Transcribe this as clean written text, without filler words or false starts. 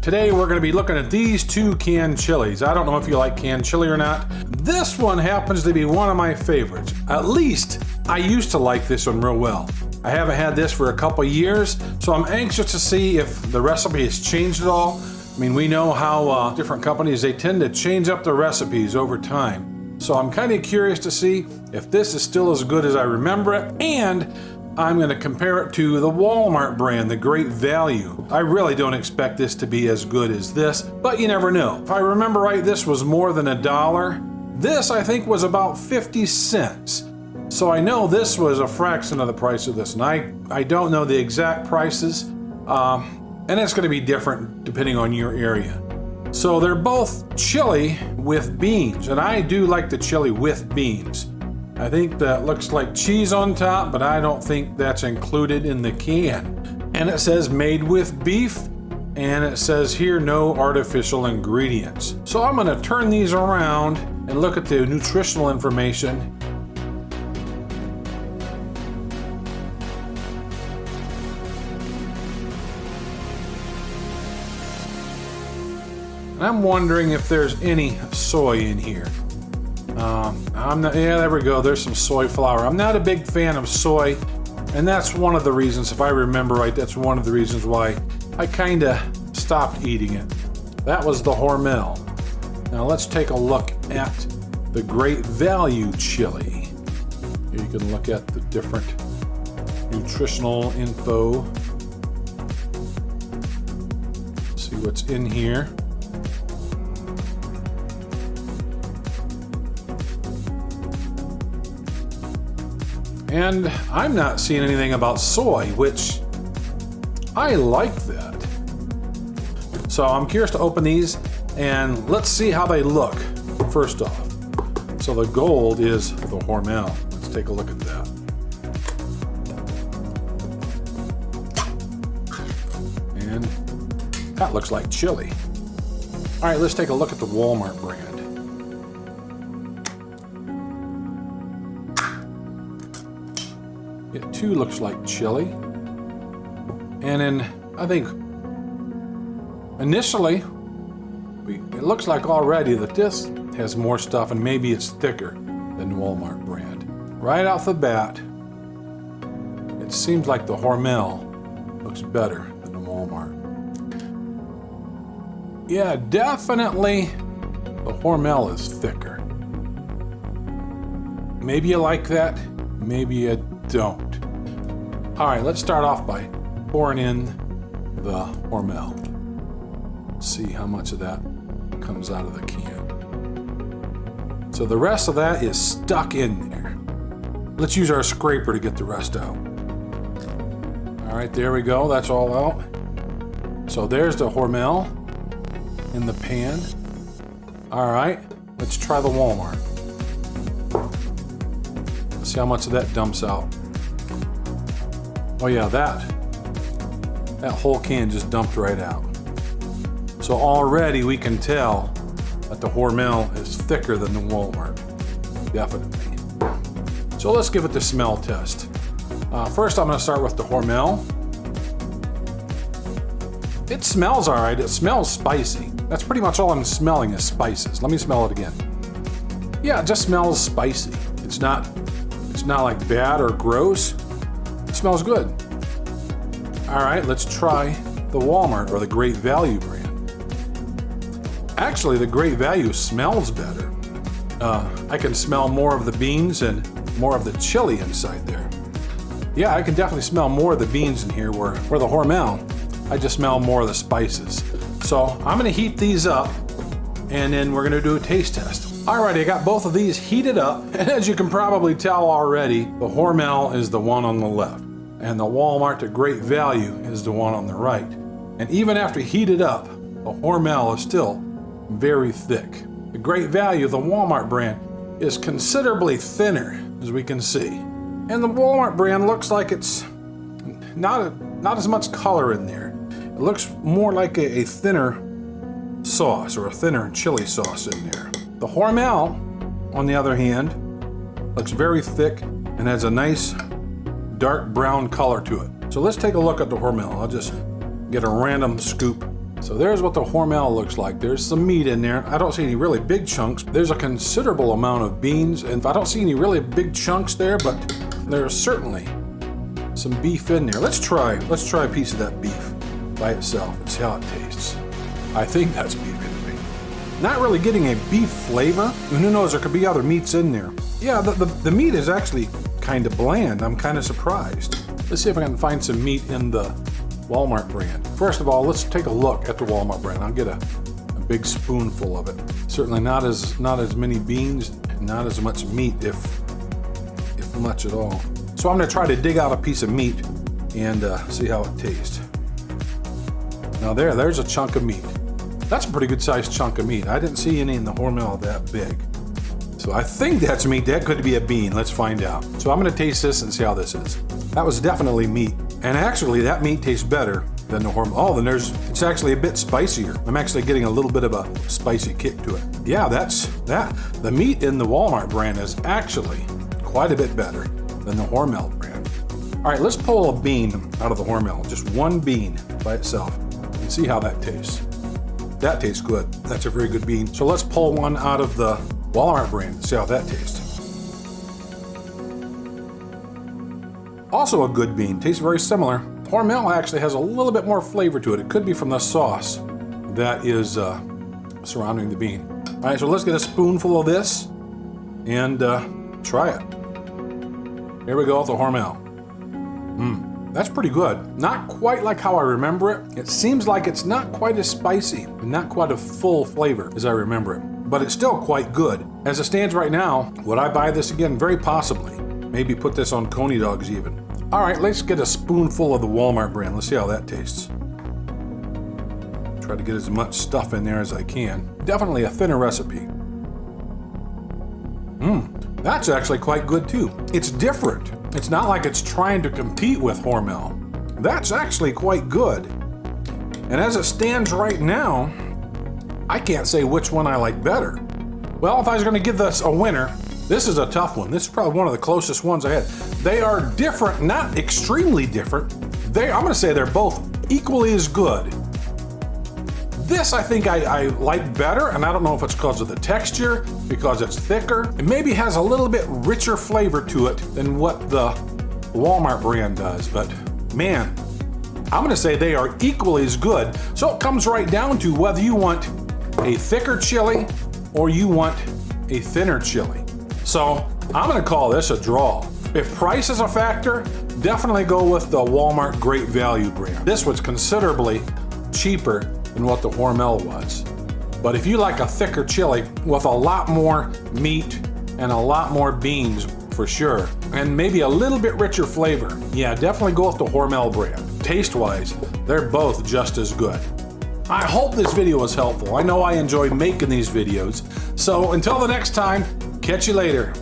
Today we're going to be looking at these two canned chilies. I don't know if you like canned chili or not. This one happens to be one of my favorites. At least I used to like this one real well. I haven't had this for a couple years, so I'm anxious to see if the recipe has changed at all. I mean, we know how different companies, they tend to change up their recipes over time. So I'm kind of curious to see if this is still as good as I remember it, and I'm going to compare it to the Walmart brand, the Great Value. I really don't expect this to be as good as this, but you never know. If I remember right, this was more than $1. This, I think, was about 50 cents. So I know this was a fraction of the price of this, and I don't know the exact prices, and it's going to be different depending on your area. So they're both chili with beans, and I do like the chili with beans. I think that looks like cheese on top, but I don't think that's included in the can. And it says made with beef, and it says here no artificial ingredients. So I'm going to turn these around and look at the nutritional information. I'm wondering if there's any soy in here. Yeah, there we go. There's some soy flour. I'm not a big fan of soy, and that's one of the reasons, if I remember right, that's one of the reasons why I kind of stopped eating it. That was the Hormel. Now let's take a look at the Great Value chili. Here you can look at the different nutritional info. See what's in here. And I'm not seeing anything about soy, which I like that. So I'm curious to open these and let's see how they look first off. So the gold is the Hormel. Let's take a look at that. And that looks like chili. All right, let's take a look at the Walmart brand. It too looks like chili. And then I think initially it looks like already that this has more stuff and maybe it's thicker than the Walmart brand. Right off the bat, it seems like the Hormel looks better than the Walmart. Yeah, definitely the Hormel is thicker. Maybe you like that, maybe you don't. All right, let's start off by pouring in the Hormel. See how much of that comes out of the can. So the rest of that is stuck in there. Let's use our scraper to get the rest out. All right, there we go, that's all out. So there's the Hormel in the pan. All right, let's try the Walmart. Let's see how much of that dumps out. Oh yeah, that whole can just dumped right out. So already we can tell that the Hormel is thicker than the Walmart, definitely. So let's give it the smell test. First I'm gonna start with the Hormel. It smells all right, it smells spicy. That's pretty much all I'm smelling is spices. Let me smell it again. Yeah, it just smells spicy. It's not like bad or gross. It smells good. All right, let's try the Walmart or the Great Value brand. Actually, the Great Value smells better. I can smell more of the beans and more of the chili inside there. Yeah, I can definitely smell more of the beans in here where the Hormel, I just smell more of the spices. So I'm gonna heat these up and then we're gonna do a taste test. Alrighty, I got both of these heated up, and as you can probably tell already, the Hormel is the one on the left, and the Walmart, the Great Value, is the one on the right. And even after heated up, the Hormel is still very thick. The Great Value, the Walmart brand, is considerably thinner, as we can see. And the Walmart brand looks like it's not as much color in there. It looks more like a thinner sauce or a thinner chili sauce in there. The Hormel, on the other hand, looks very thick and has a nice dark brown color to it. So let's take a look at the Hormel. I'll just get a random scoop So there's what the Hormel looks like. There's some meat in there. I don't see any really big chunks. There's a considerable amount of beans, and I don't see any really big chunks there, but there's certainly some beef in there. Let's try a piece of that beef by itself and see how it tastes. I think that's beef in it. Not really getting a beef flavor. And who knows, there could be other meats in there. Yeah, the meat is actually kind of bland. I'm kind of surprised. Let's see if I can find some meat in the Walmart brand. First of all, let's take a look at the Walmart brand. I'll get a big spoonful of it. Certainly not as many beans, not as much meat, if much at all. So I'm gonna try to dig out a piece of meat and see how it tastes. Now there's a chunk of meat. That's a pretty good sized chunk of meat. I didn't see any in the Hormel that big. So I think that's meat. That could be a bean. Let's find out. So I'm gonna taste this and see how this is. That was definitely meat. And actually that meat tastes better than the Hormel. Oh, then it's actually a bit spicier. I'm actually getting a little bit of a spicy kick to it. Yeah, the meat in the Walmart brand is actually quite a bit better than the Hormel brand. All right, let's pull a bean out of the Hormel, just one bean by itself, and see how that tastes. That tastes good. That's a very good bean. So let's pull one out of the Walmart brand and see how that tastes. Also a good bean, tastes very similar. Hormel actually has a little bit more flavor to it. It could be from the sauce that is surrounding the bean. All right, so let's get a spoonful of this and try it. Here we go with the Hormel. That's pretty good. Not quite like how I remember it. It seems like it's not quite as spicy and not quite a full flavor as I remember it, but it's still quite good. As it stands right now, would I buy this again? Very possibly. Maybe put this on coney dogs even. All right, let's get a spoonful of the Walmart brand. Let's see how that tastes. Try to get as much stuff in there as I can. Definitely a thinner recipe. That's actually quite good too. It's different. It's not like it's trying to compete with Hormel. That's actually quite good. And as it stands right now, I can't say which one I like better. Well, if I was gonna give this a winner, this is a tough one. This is probably one of the closest ones I had. They are different, not extremely different. I'm gonna say they're both equally as good. This I think I like better, and I don't know if it's because of the texture, because it's thicker. It maybe has a little bit richer flavor to it than what the Walmart brand does, but man, I'm gonna say they are equally as good. So it comes right down to whether you want a thicker chili or you want a thinner chili. So I'm gonna call this a draw. If price is a factor, definitely go with the Walmart Great Value brand. This was considerably cheaper than what the Hormel was. But if you like a thicker chili with a lot more meat and a lot more beans for sure, and maybe a little bit richer flavor, yeah, definitely go with the Hormel brand. Taste-wise, they're both just as good. I hope this video was helpful. I know I enjoy making these videos. So until the next time, catch you later.